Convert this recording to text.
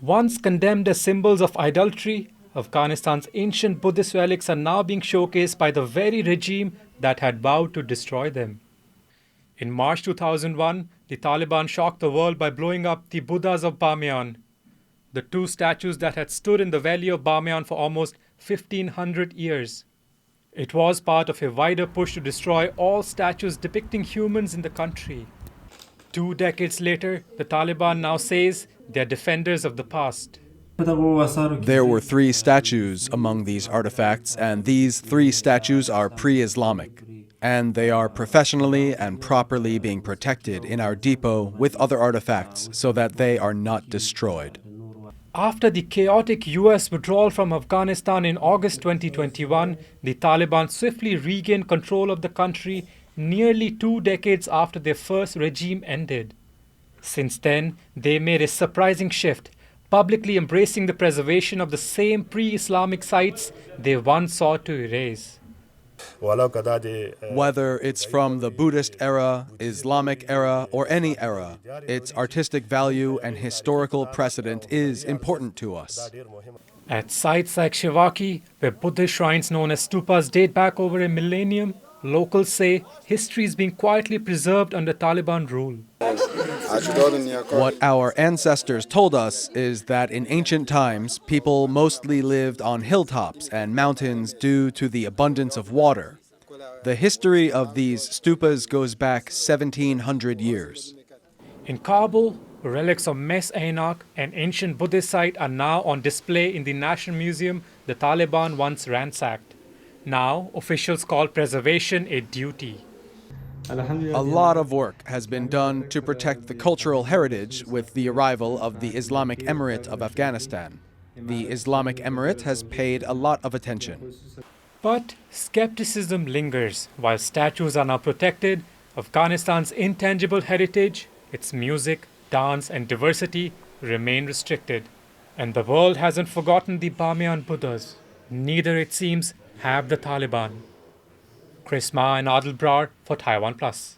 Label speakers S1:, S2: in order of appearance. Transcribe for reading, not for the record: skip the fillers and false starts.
S1: Once condemned as symbols of idolatry, Afghanistan's ancient Buddhist relics are now being showcased by the very regime that had vowed to destroy them. In March 2001, the Taliban shocked the world by blowing up the Buddhas of Bamiyan, the two statues that had stood in the valley of Bamiyan for almost 1500 years. It was part of a wider push to destroy all statues depicting humans in the country. 2 decades later, the Taliban now says they are defenders of the past.
S2: There were 3 statues among these artifacts, and these 3 statues are pre-Islamic. And they are professionally and properly being protected in our depot with other artifacts so that they are not destroyed.
S1: After the chaotic US withdrawal from Afghanistan in August 2021, the Taliban swiftly regained control of the country nearly 2 decades after their first regime ended. Since then, they made a surprising shift, publicly embracing the preservation of the same pre-Islamic sites they once sought to erase.
S2: Whether it's from the Buddhist era, Islamic era, or any era, its artistic value and historical precedent is important to us.
S1: At sites like Shivaki, where Buddhist shrines known as stupas date back over a millennium, locals say history is being quietly preserved under Taliban rule.
S2: What our ancestors told us is that in ancient times, people mostly lived on hilltops and mountains due to the abundance of water. The history of these stupas goes back 1700 years.
S1: In Kabul, relics of Mes Ainak, an ancient Buddhist site, are now on display in the National Museum the Taliban once ransacked. Now, officials call preservation a duty.
S2: A lot of work has been done to protect the cultural heritage with the arrival of the Islamic Emirate of Afghanistan. The Islamic Emirate has paid a lot of attention.
S1: But skepticism lingers. While statues are now protected, Afghanistan's intangible heritage, its music, dance, and diversity remain restricted. And the world hasn't forgotten the Bamiyan Buddhas. Neither, it seems, have the Taliban. Kris and Aadil Brar for TaiwanPlus.